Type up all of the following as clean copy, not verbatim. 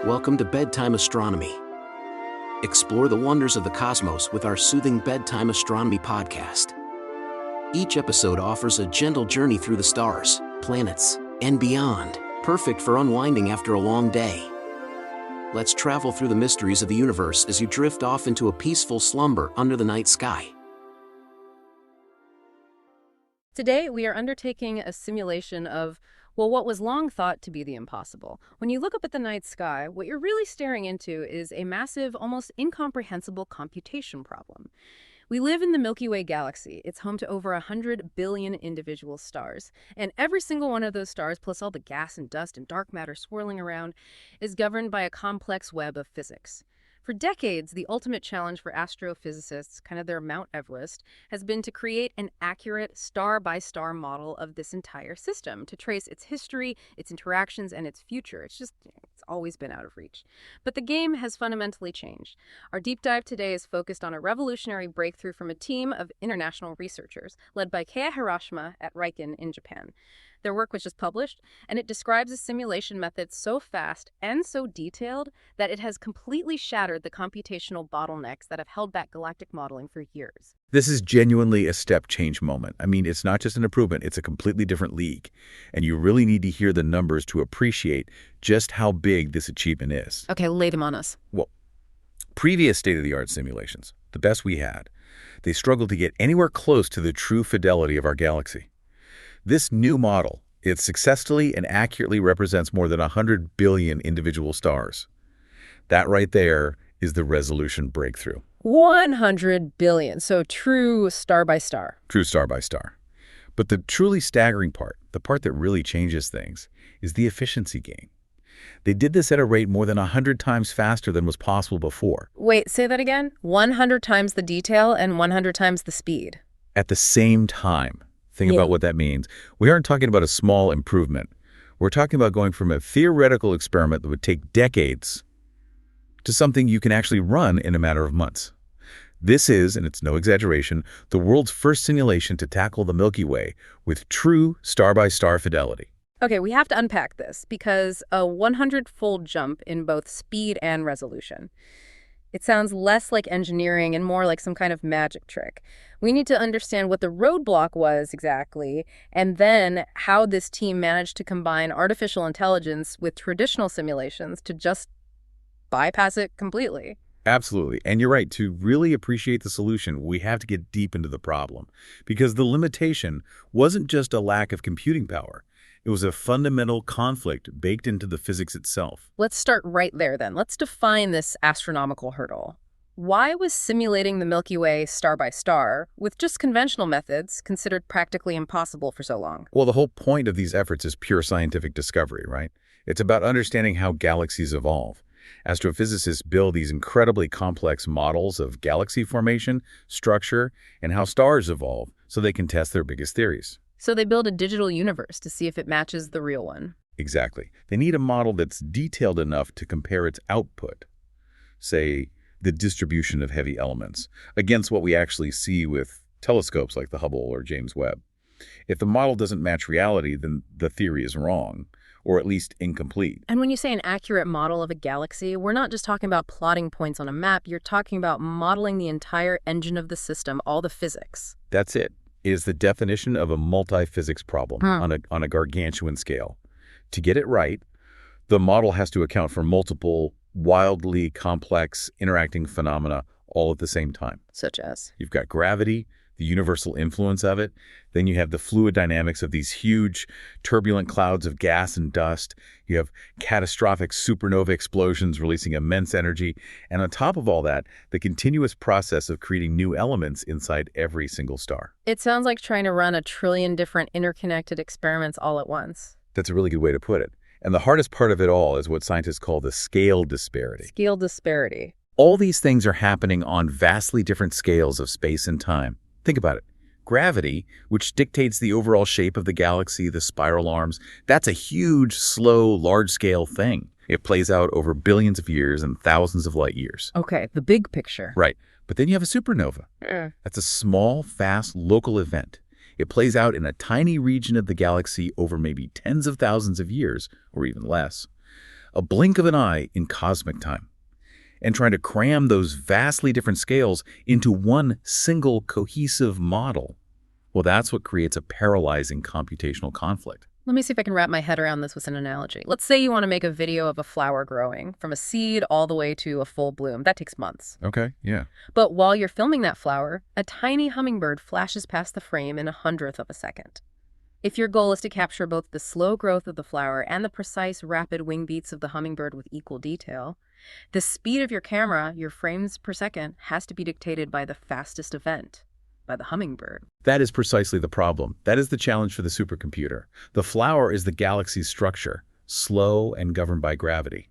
Welcome to Bedtime Astronomy. Explore the wonders of the cosmos with our soothing Bedtime Astronomy podcast. Each episode offers a gentle journey through the stars, planets, and beyond, perfect for unwinding after a long day. Let's travel through the mysteries of the universe as you drift off into a peaceful slumber under the night sky. Today, we are undertaking a simulation of, what was long thought to be the impossible. When you look up at the night sky, what you're really staring into is a massive, almost incomprehensible computation problem. We live in the Milky Way galaxy. It's home to over 100 billion individual stars. And every single one of those stars, plus all the gas and dust and dark matter swirling around, is governed by a complex web of physics. For decades, the ultimate challenge for astrophysicists, kind of their Mount Everest, has been to create an accurate star-by-star model of this entire system, to trace its history, its interactions, and its future. It's always been out of reach. But the game has fundamentally changed. Our deep dive today is focused on a revolutionary breakthrough from a team of international researchers, led by Keiya Hirashima at Riken in Japan. Their work was just published, and it describes a simulation method so fast and so detailed that it has completely shattered the computational bottlenecks that have held back galactic modeling for years. This is genuinely a step change moment. I mean, it's not just an improvement, it's a completely different league. And you really need to hear the numbers to appreciate just how big this achievement is. Okay, lay them on us. Well, previous state-of-the-art simulations, the best we had, they struggled to get anywhere close to the true fidelity of our galaxy. This new model, it successfully and accurately represents more than 100 billion individual stars. That right there is the resolution breakthrough. 100 billion, so true star by star. True star by star. But the truly staggering part, the part that really changes things, is the efficiency gain. They did this at a rate more than 100 times faster than was possible before. Wait, say that again? 100 times the detail and 100 times the speed. At the same time. Think about what that means. We aren't talking about a small improvement. We're talking about going from a theoretical experiment that would take decades to something you can actually run in a matter of months. This is, and it's no exaggeration, the world's first simulation to tackle the Milky Way with true star-by-star fidelity. Okay, we have to unpack this because a 100-fold jump in both speed and resolution. It sounds less like engineering and more like some kind of magic trick. We need to understand what the roadblock was exactly, and then how this team managed to combine artificial intelligence with traditional simulations to just bypass it completely. Absolutely. And you're right. To really appreciate the solution, we have to get deep into the problem. Because the limitation wasn't just a lack of computing power. It was a fundamental conflict baked into the physics itself. Let's start right there then. Let's define this astronomical hurdle. Why was simulating the Milky Way star by star, with just conventional methods, considered practically impossible for so long? Well, the whole point of these efforts is pure scientific discovery, right? It's about understanding how galaxies evolve. Astrophysicists build these incredibly complex models of galaxy formation, structure, and how stars evolve so they can test their biggest theories. So they build a digital universe to see if it matches the real one. Exactly. They need a model that's detailed enough to compare its output, say, the distribution of heavy elements, against what we actually see with telescopes like the Hubble or James Webb. If the model doesn't match reality, then the theory is wrong, or at least incomplete. And when you say an accurate model of a galaxy, we're not just talking about plotting points on a map. You're talking about modeling the entire engine of the system, all the physics. That's it. It is the definition of a multi-physics problem on a gargantuan scale. To get it right, the model has to account for multiple, wildly complex interacting phenomena all at the same time. Such as? You've got gravity, the universal influence of it. Then you have the fluid dynamics of these huge turbulent clouds of gas and dust. You have catastrophic supernova explosions releasing immense energy. And on top of all that, the continuous process of creating new elements inside every single star. It sounds like trying to run a trillion different interconnected experiments all at once. That's a really good way to put it. And the hardest part of it all is what scientists call the scale disparity. Scale disparity. All these things are happening on vastly different scales of space and time. Think about it. Gravity, which dictates the overall shape of the galaxy, the spiral arms, that's a huge, slow, large-scale thing. It plays out over billions of years and thousands of light years. Okay, the big picture. Right. But then you have a supernova. That's a small, fast, local event. It plays out in a tiny region of the galaxy over maybe tens of thousands of years, or even less. a blink of an eye in cosmic time, and trying to cram those vastly different scales into one single cohesive model. Well, that's what creates a paralyzing computational conflict. Let me see if I can wrap my head around this with an analogy. Let's say you want to make a video of a flower growing from a seed all the way to a full bloom. That takes months. Okay, yeah. But while you're filming that flower, a tiny hummingbird flashes past the frame in 1/100th of a second. If your goal is to capture both the slow growth of the flower and the precise, rapid wing beats of the hummingbird with equal detail, the speed of your camera, your frames per second, has to be dictated by the fastest event, by the hummingbird. That is precisely the problem. That is the challenge for the supercomputer. The flower is the galaxy's structure, slow and governed by gravity.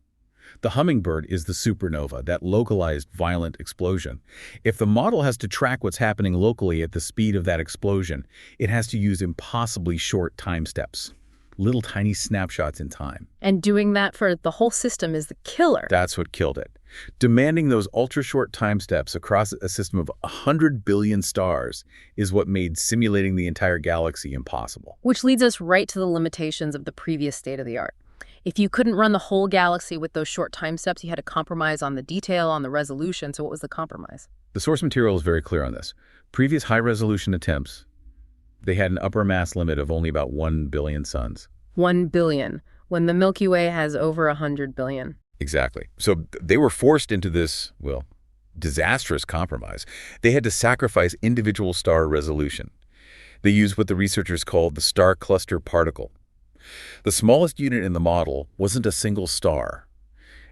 The hummingbird is the supernova, that localized violent explosion. If the model has to track what's happening locally at the speed of that explosion, it has to use impossibly short time steps, little tiny snapshots in time. And doing that for the whole system is the killer. That's what killed it. Demanding those ultra-short time steps across a system of 100 billion stars is what made simulating the entire galaxy impossible. Which leads us right to the limitations of the previous state-of-the-art. If you couldn't run the whole galaxy with those short time steps, you had to compromise on the detail, on the resolution. So what was the compromise? The source material is very clear on this. Previous high-resolution attempts, they had an upper mass limit of only about 1 billion suns. 1 billion, when the Milky Way has over 100 billion. Exactly. So they were forced into this, well, disastrous compromise. They had to sacrifice individual star resolution. They used what the researchers called the star cluster particle. The smallest unit in the model wasn't a single star.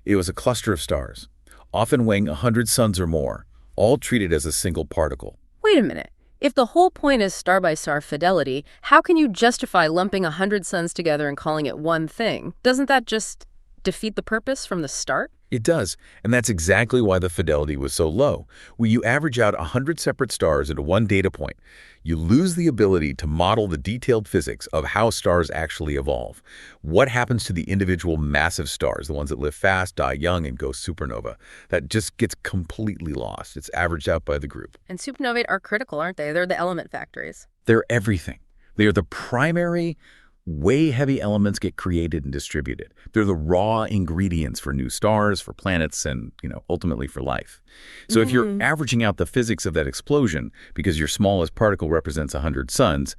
It was a cluster of stars, often weighing 100 suns or more, all treated as a single particle. Wait a minute. If the whole point is star-by-star fidelity, how can you justify lumping 100 suns together and calling it one thing? Doesn't that just defeat the purpose from the start? It does, and that's exactly why the fidelity was so low. When you average out 100 separate stars into one data point, you lose the ability to model the detailed physics of how stars actually evolve. What happens to the individual massive stars, the ones that live fast, die young, and go supernova? That just gets completely lost. It's averaged out by the group. And supernovae are critical, aren't they? They're the element factories. They're everything. They are the primary way heavy elements get created and distributed. They're the raw ingredients for new stars, for planets, and, ultimately for life. So if you're averaging out the physics of that explosion because your smallest particle represents 100 suns,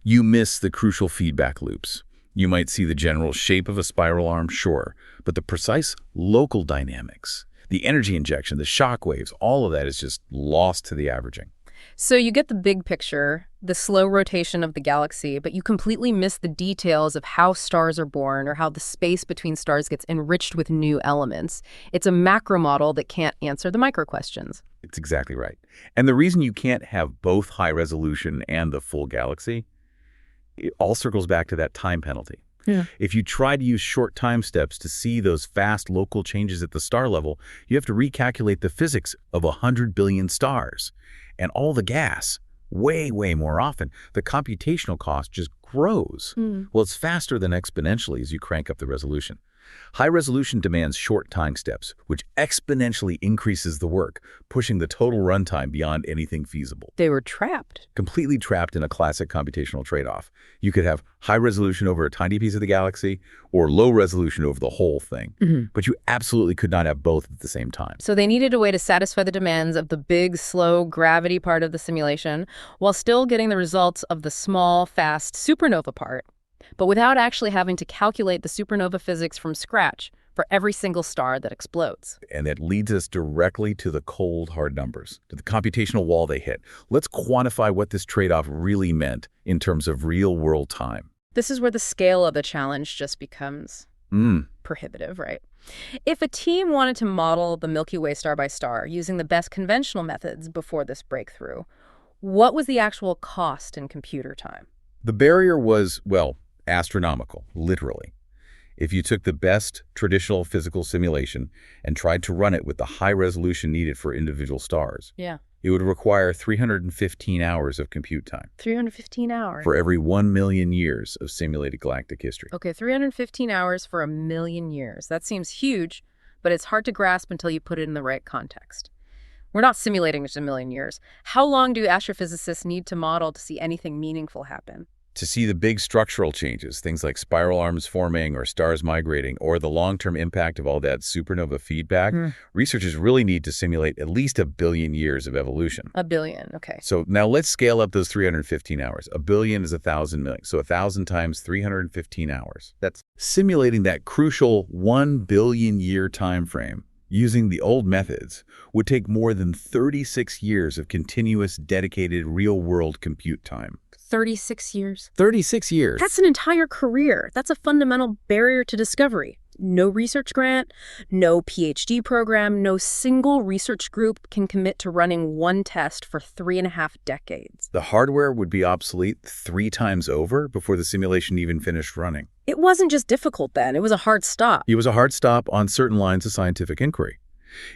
you miss the crucial feedback loops. You might see the general shape of a spiral arm, sure, but the precise local dynamics, the energy injection, the shock waves, all of that is just lost to the averaging. So you get the big picture, the slow rotation of the galaxy, but you completely miss the details of how stars are born or how the space between stars gets enriched with new elements. It's a macro model that can't answer the micro questions. It's exactly right. And the reason you can't have both high resolution and the full galaxy, it all circles back to that time penalty. Yeah. If you try to use short time steps to see those fast local changes at the star level, you have to recalculate the physics of 100 billion stars. And all the gas, way, way more often. The computational cost just grows. Well, it's faster than exponentially as you crank up the resolution. High resolution demands short time steps, which exponentially increases the work, pushing the total runtime beyond anything feasible. They were trapped. Completely trapped in a classic computational trade-off. You could have high resolution over a tiny piece of the galaxy or low resolution over the whole thing. But you absolutely could not have both at the same time. So they needed a way to satisfy the demands of the big, slow gravity part of the simulation while still getting the results of the small, fast supernova part, but without actually having to calculate the supernova physics from scratch for every single star that explodes. And that leads us directly to the cold, hard numbers, to the computational wall they hit. Let's quantify what this trade-off really meant in terms of real-world time. This is where the scale of the challenge just becomes prohibitive, right? If a team wanted to model the Milky Way star by star using the best conventional methods before this breakthrough, what was the actual cost in computer time? The barrier was, well, astronomical, literally. If you took the best traditional physical simulation and tried to run it with the high resolution needed for individual stars, it would require 315 hours of compute time. 315 hours? For every 1 million years of simulated galactic history. Okay, 315 hours for 1 million years. That seems huge, but it's hard to grasp until you put it in the right context. We're not simulating just 1 million years. How long do astrophysicists need to model to see anything meaningful happen? To see the big structural changes, things like spiral arms forming or stars migrating, or the long-term impact of all that supernova feedback, researchers really need to simulate at least 1 billion years of evolution. 1 billion, okay. So now let's scale up those 315 hours. 1 billion is 1,000 million. So 1,000 times 315 hours. That's simulating that crucial 1 billion year time frame. Using the old methods would take more than 36 years of continuous, dedicated, real-world compute time. 36 years? 36 years. That's an entire career. That's a fundamental barrier to discovery. No research grant, no PhD program, no single research group can commit to running one test for 3.5 decades. The hardware would be obsolete 3 times over before the simulation even finished running. It wasn't just difficult then, it was a hard stop. It was a hard stop on certain lines of scientific inquiry.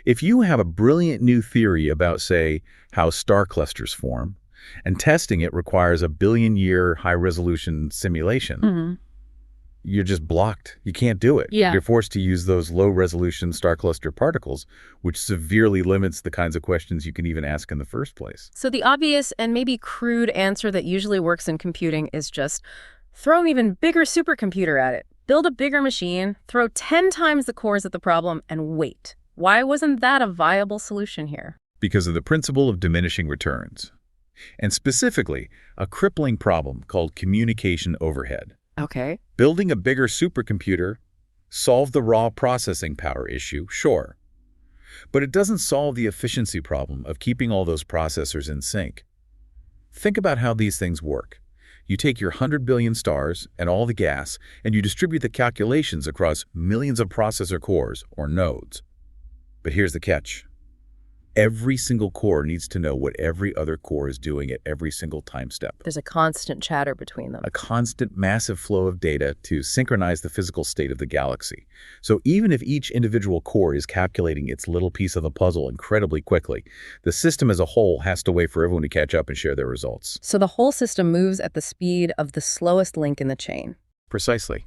If you have a brilliant new theory about, say, how star clusters form, and testing it requires a billion-year high-resolution simulation, you're just blocked. You can't do it. Yeah. You're forced to use those low-resolution star cluster particles, which severely limits the kinds of questions you can even ask in the first place. So the obvious and maybe crude answer that usually works in computing is just throw an even bigger supercomputer at it. Build a bigger machine, throw 10 times the cores at the problem, and wait. Why wasn't that a viable solution here? Because of the principle of diminishing returns. And specifically, a crippling problem called communication overhead. Okay. Building a bigger supercomputer solved the raw processing power issue, sure. But it doesn't solve the efficiency problem of keeping all those processors in sync. Think about how these things work. You take your 100 billion stars and all the gas, and you distribute the calculations across millions of processor cores, or nodes. But here's the catch. Every single core needs to know what every other core is doing at every single time step. There's a constant chatter between them. A constant massive flow of data to synchronize the physical state of the galaxy. So even if each individual core is calculating its little piece of the puzzle incredibly quickly, the system as a whole has to wait for everyone to catch up and share their results. So the whole system moves at the speed of the slowest link in the chain. Precisely.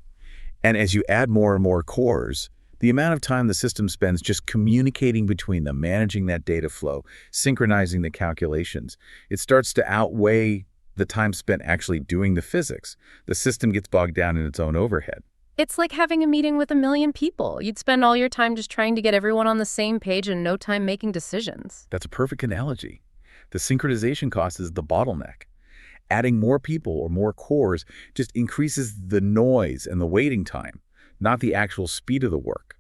And as you add more and more cores, the amount of time the system spends just communicating between them, managing that data flow, synchronizing the calculations, it starts to outweigh the time spent actually doing the physics. The system gets bogged down in its own overhead. It's like having a meeting with 1 million people. You'd spend all your time just trying to get everyone on the same page and no time making decisions. That's a perfect analogy. The synchronization cost is the bottleneck. Adding more people or more cores just increases the noise and the waiting time, not the actual speed of the work.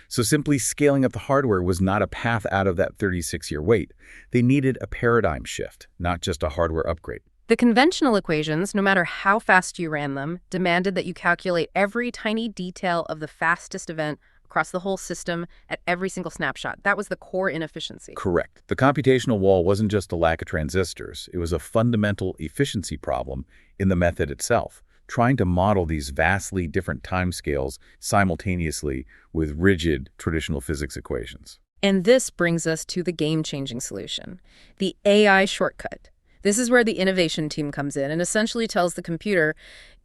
So simply scaling up the hardware was not a path out of that 36-year wait. They needed a paradigm shift, not just a hardware upgrade. The conventional equations, no matter how fast you ran them, demanded that you calculate every tiny detail of the fastest event across the whole system at every single snapshot. That was the core inefficiency. Correct. The computational wall wasn't just a lack of transistors. It was a fundamental efficiency problem in the method itself, trying to model these vastly different timescales simultaneously with rigid traditional physics equations. And this brings us to the game-changing solution, the AI shortcut. This is where the innovation team comes in and essentially tells the computer,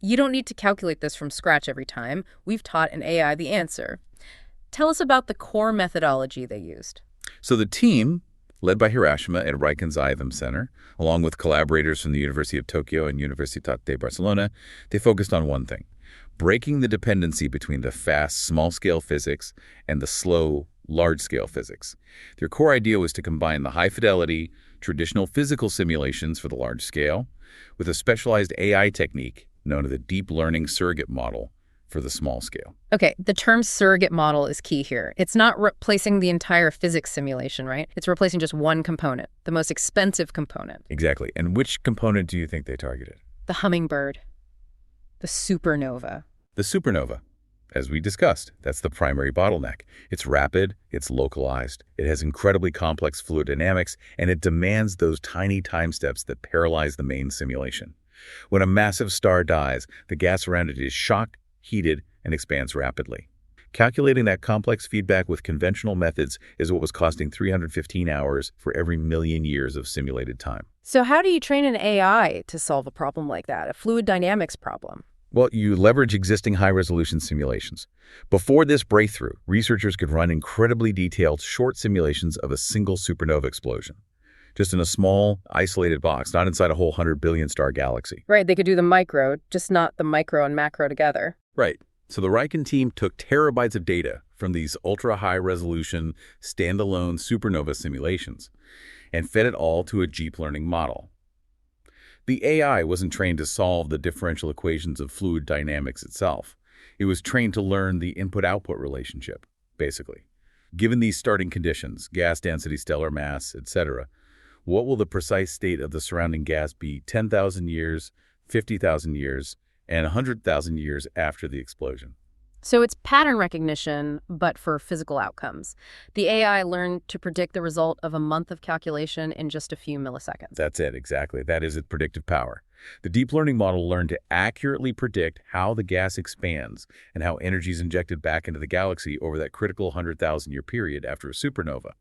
you don't need to calculate this from scratch every time. We've taught an AI the answer. Tell us about the core methodology they used. So the team, led by Hiroshima at Riken's IBM Center, along with collaborators from the University of Tokyo and Universitat de Barcelona, they focused on one thing: breaking the dependency between the fast, small-scale physics and the slow, large-scale physics. Their core idea was to combine the high-fidelity, traditional physical simulations for the large scale with a specialized AI technique known as the deep learning surrogate model for the small scale. Okay, the term surrogate model is key here. It's not replacing the entire physics simulation, right? It's replacing just one component, the most expensive component. Exactly. And which component do you think they targeted? The hummingbird. The supernova. The supernova. As we discussed, that's the primary bottleneck. It's rapid, it's localized, it has incredibly complex fluid dynamics, and it demands those tiny time steps that paralyze the main simulation. When a massive star dies, the gas around it is shocked, heated, and expands rapidly. Calculating that complex feedback with conventional methods is what was costing 315 hours for every million years of simulated time. So how do you train an AI to solve a problem like that, a fluid dynamics problem? Well, you leverage existing high-resolution simulations. Before this breakthrough, researchers could run incredibly detailed short simulations of a single supernova explosion. just in a small, isolated box, not inside a whole 100 billion star galaxy. Right, they could do the micro, just not the micro and macro together. Right. So the Riken team took terabytes of data from these ultra-high-resolution, standalone supernova simulations and fed it all to a deep learning model. The AI wasn't trained to solve the differential equations of fluid dynamics itself. It was trained to learn the input-output relationship, basically. Given these starting conditions, gas density, stellar mass, etc., what will the precise state of the surrounding gas be 10,000 years, 50,000 years, and 100,000 years after the explosion? So it's pattern recognition, but for physical outcomes. The AI learned to predict the result of a month of calculation in just a few milliseconds. That's it, exactly. That is its predictive power. The deep learning model learned to accurately predict how the gas expands and how energy is injected back into the galaxy over that critical 100,000-year period after a supernova.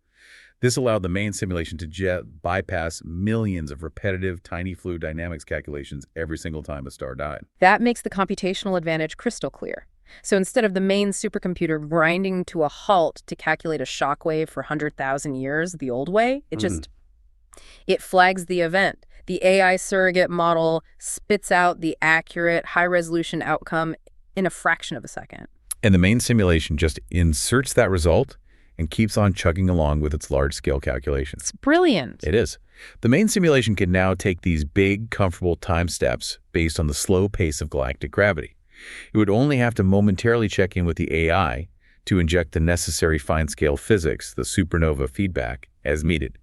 This allowed the main simulation to bypass millions of repetitive, tiny fluid dynamics calculations every single time a star died. That makes the computational advantage crystal clear. So instead of the main supercomputer grinding to a halt to calculate a shock wave for 100,000 years the old way, it flags the event. The AI surrogate model spits out the accurate, high-resolution outcome in a fraction of a second. And the main simulation just inserts that result and keeps on chugging along with its large-scale calculations. It's brilliant. It is. The main simulation can now take these big, comfortable time steps based on the slow pace of galactic gravity. It would only have to momentarily check in with the AI to inject the necessary fine-scale physics, the supernova feedback, as needed.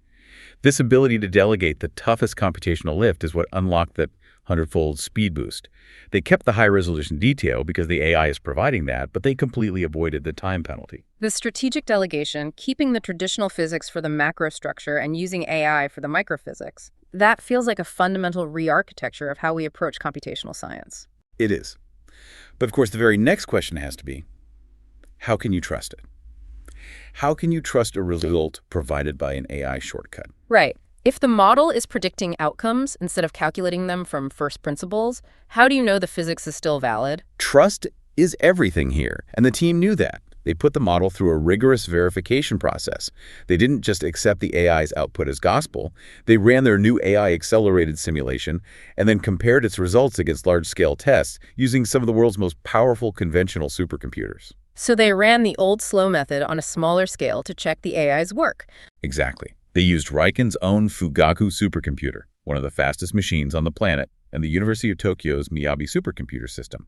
This ability to delegate the toughest computational lift is what unlocked that 100-fold speed boost. They kept the high-resolution detail because the AI is providing that, but they completely avoided the time penalty. The strategic delegation, keeping the traditional physics for the macro structure and using AI for the microphysics, that feels like a fundamental re-architecture of how we approach computational science. It is. But of course, the very next question has to be, how can you trust it? How can you trust a result provided by an AI shortcut? Right. If the model is predicting outcomes instead of calculating them from first principles, how do you know the physics is still valid? Trust is everything here, and the team knew that. They put the model through a rigorous verification process. They didn't just accept the AI's output as gospel. They ran their new AI-accelerated simulation and then compared its results against large-scale tests using some of the world's most powerful conventional supercomputers. So they ran the old slow method on a smaller scale to check the AI's work. Exactly. They used Riken's own Fugaku supercomputer, one of the fastest machines on the planet, and the University of Tokyo's Miyabi supercomputer system.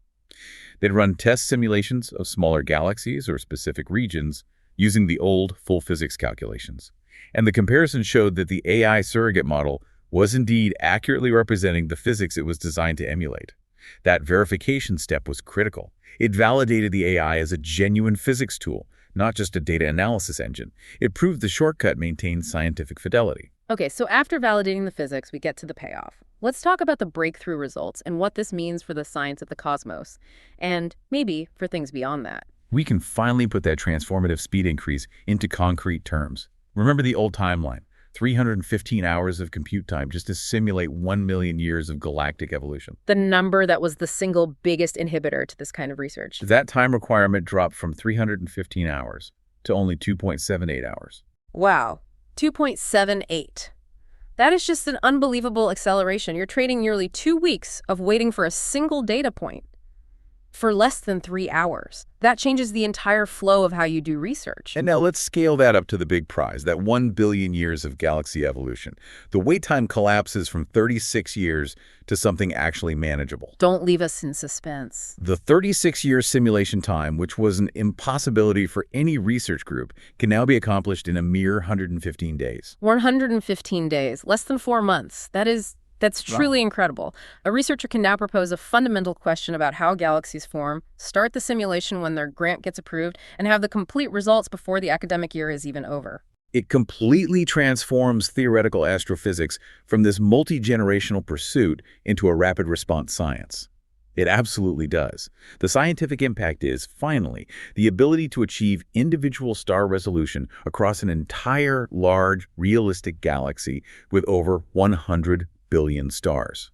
They'd run test simulations of smaller galaxies or specific regions using the old full physics calculations. And the comparison showed that the AI surrogate model was indeed accurately representing the physics it was designed to emulate. That verification step was critical. It validated the AI as a genuine physics tool, not just a data analysis engine. It proved the shortcut maintained scientific fidelity. Okay, so after validating the physics, we get to the payoff. Let's talk about the breakthrough results and what this means for the science of the cosmos, and maybe for things beyond that. We can finally put that transformative speed increase into concrete terms. Remember the old timeline, 315 hours of compute time just to simulate 1 million years of galactic evolution. The number that was the single biggest inhibitor to this kind of research. That time requirement dropped from 315 hours to only 2.78 hours. Wow, 2.78. That is just an unbelievable acceleration. You're trading nearly 2 weeks of waiting for a single data point for less than 3 hours. That changes the entire flow of how you do research. And now let's scale that up to the big prize, that 1 billion years of galaxy evolution. The wait time collapses from 36 years to something actually manageable. Don't leave us in suspense. The 36-year simulation time, which was an impossibility for any research group, can now be accomplished in a mere 115 days. 115 days, less than 4 months. That's truly incredible. A researcher can now propose a fundamental question about how galaxies form, start the simulation when their grant gets approved, and have the complete results before the academic year is even over. It completely transforms theoretical astrophysics from this multi-generational pursuit into a rapid response science. It absolutely does. The scientific impact is, finally, the ability to achieve individual star resolution across an entire, large, realistic galaxy with over 100 billion stars.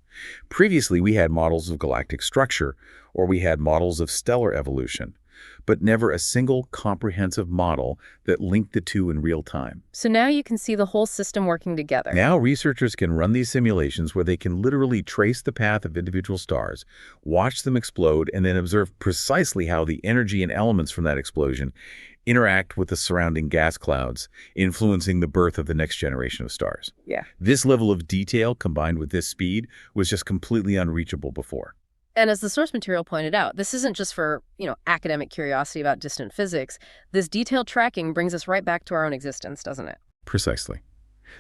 Previously, we had models of galactic structure, or we had models of stellar evolution, but never a single comprehensive model that linked the two in real time. So now you can see the whole system working together. Now researchers can run these simulations where they can literally trace the path of individual stars, watch them explode, and then observe precisely how the energy and elements from that explosion interact with the surrounding gas clouds, influencing the birth of the next generation of stars. Yeah. This level of detail combined with this speed was just completely unreachable before. And as the source material pointed out, this isn't just for, academic curiosity about distant physics. This detailed tracking brings us right back to our own existence, doesn't it? Precisely.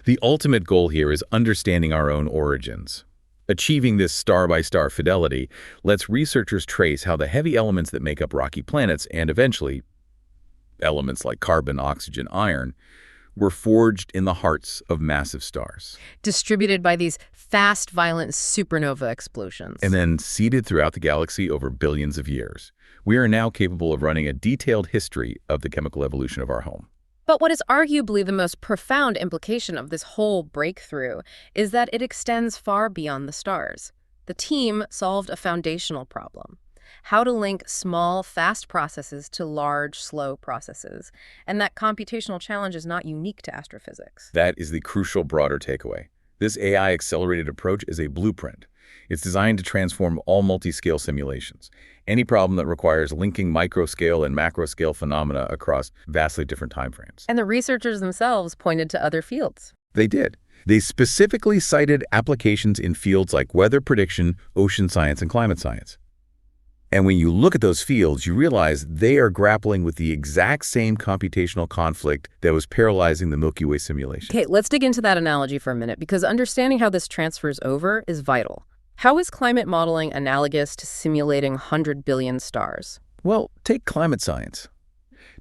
The ultimate goal here is understanding our own origins. Achieving this star-by-star fidelity lets researchers trace how the heavy elements that make up rocky planets and eventually elements like carbon, oxygen, iron were forged in the hearts of massive stars. Distributed by these fast, violent supernova explosions. And then seeded throughout the galaxy over billions of years. We are now capable of running a detailed history of the chemical evolution of our home. But what is arguably the most profound implication of this whole breakthrough is that it extends far beyond the stars. The team solved a foundational problem: how to link small, fast processes to large, slow processes. And that computational challenge is not unique to astrophysics. That is the crucial broader takeaway. This AI-accelerated approach is a blueprint. It's designed to transform all multi-scale simulations. Any problem that requires linking micro-scale and macro-scale phenomena across vastly different timeframes. And the researchers themselves pointed to other fields. They did. They specifically cited applications in fields like weather prediction, ocean science, and climate science. And when you look at those fields, you realize they are grappling with the exact same computational conflict that was paralyzing the Milky Way simulation. Okay, let's dig into that analogy for a minute, because understanding how this transfers over is vital. How is climate modeling analogous to simulating 100 billion stars? Well, take climate science.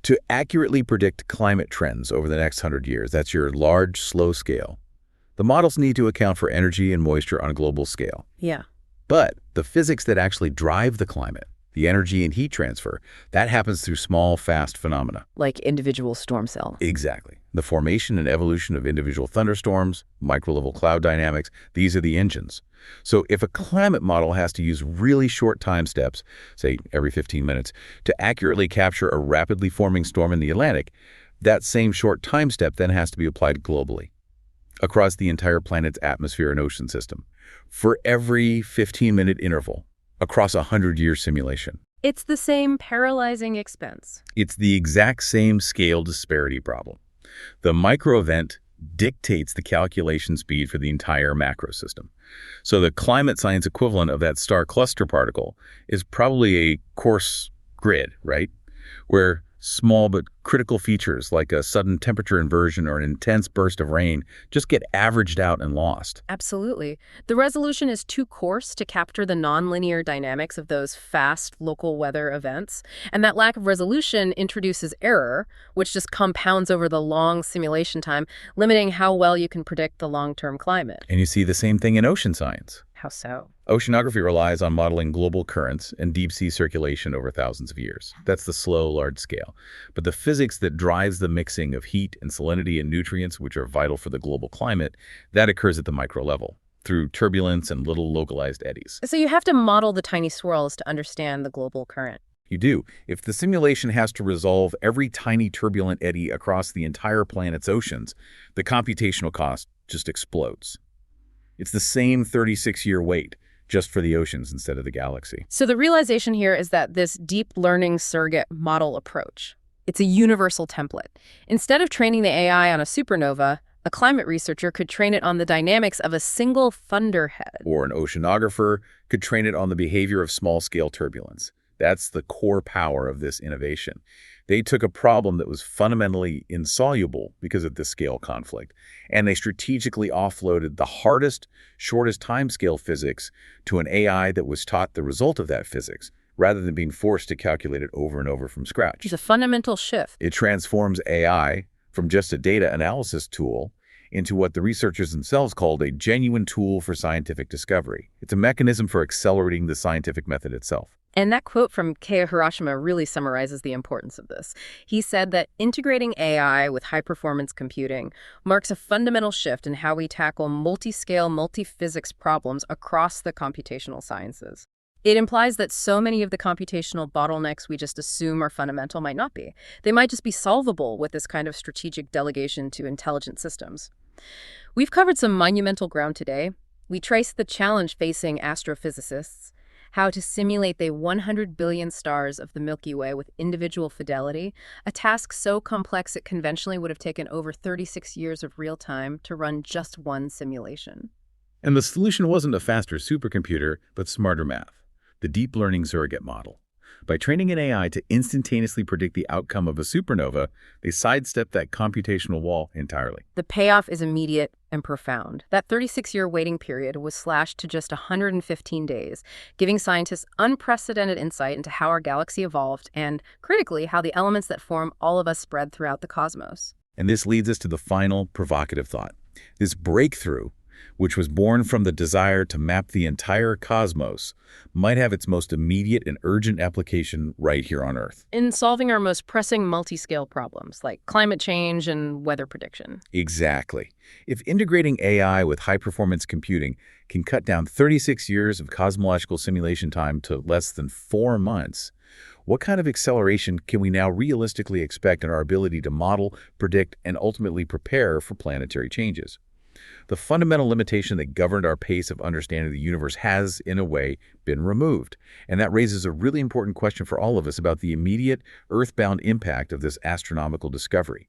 To accurately predict climate trends over the next 100 years, that's your large, slow scale, the models need to account for energy and moisture on a global scale. Yeah. But the physics that actually drive the climate, the energy and heat transfer, that happens through small, fast phenomena. Like individual storm cells. Exactly. The formation and evolution of individual thunderstorms, micro-level cloud dynamics, these are the engines. So if a climate model has to use really short time steps, say every 15 minutes, to accurately capture a rapidly forming storm in the Atlantic, that same short time step then has to be applied globally, across the entire planet's atmosphere and ocean system, for every 15-minute interval, across a 100-year simulation. It's the same paralyzing expense. It's the exact same scale disparity problem. The micro event dictates the calculation speed for the entire macro system. So the climate science equivalent of that star cluster particle is probably a coarse grid, right? Where small but critical features like a sudden temperature inversion or an intense burst of rain just get averaged out and lost. Absolutely. The resolution is too coarse to capture the nonlinear dynamics of those fast local weather events. And that lack of resolution introduces error, which just compounds over the long simulation time, limiting how well you can predict the long-term climate. And you see the same thing in ocean science. How so? Oceanography relies on modeling global currents and deep-sea circulation over thousands of years. That's the slow, large scale. But the physics that drives the mixing of heat and salinity and nutrients, which are vital for the global climate, that occurs at the micro level, through turbulence and little localized eddies. So you have to model the tiny swirls to understand the global current. You do. If the simulation has to resolve every tiny turbulent eddy across the entire planet's oceans, the computational cost just explodes. It's the same 36-year wait, just for the oceans instead of the galaxy. So the realization here is that this deep learning surrogate model approach, it's a universal template. Instead of training the AI on a supernova, a climate researcher could train it on the dynamics of a single thunderhead. Or an oceanographer could train it on the behavior of small-scale turbulence. That's the core power of this innovation. They took a problem that was fundamentally insoluble because of this scale conflict, and they strategically offloaded the hardest, shortest timescale physics to an AI that was taught the result of that physics, rather than being forced to calculate it over and over from scratch. It's a fundamental shift. It transforms AI from just a data analysis tool into what the researchers themselves called a genuine tool for scientific discovery. It's a mechanism for accelerating the scientific method itself. And that quote from Kei Hiroshima really summarizes the importance of this. He said that integrating AI with high-performance computing marks a fundamental shift in how we tackle multi-scale, multi-physics problems across the computational sciences. It implies that so many of the computational bottlenecks we just assume are fundamental might not be. They might just be solvable with this kind of strategic delegation to intelligent systems. We've covered some monumental ground today. We traced the challenge facing astrophysicists, how to simulate the 100 billion stars of the Milky Way with individual fidelity, a task so complex it conventionally would have taken over 36 years of real time to run just one simulation. And the solution wasn't a faster supercomputer, but smarter math, the deep learning surrogate model. By training an AI to instantaneously predict the outcome of a supernova, they sidestepped that computational wall entirely. The payoff is immediate and profound. That 36-year waiting period was slashed to just 115 days, giving scientists unprecedented insight into how our galaxy evolved and, critically, how the elements that form all of us spread throughout the cosmos. And this leads us to the final provocative thought. This breakthrough, which was born from the desire to map the entire cosmos, might have its most immediate and urgent application right here on Earth. In solving our most pressing multi-scale problems, like climate change and weather prediction. Exactly. If integrating AI with high-performance computing can cut down 36 years of cosmological simulation time to less than 4 months, what kind of acceleration can we now realistically expect in our ability to model, predict, and ultimately prepare for planetary changes? The fundamental limitation that governed our pace of understanding the universe has, in a way, been removed. And that raises a really important question for all of us about the immediate, earthbound impact of this astronomical discovery.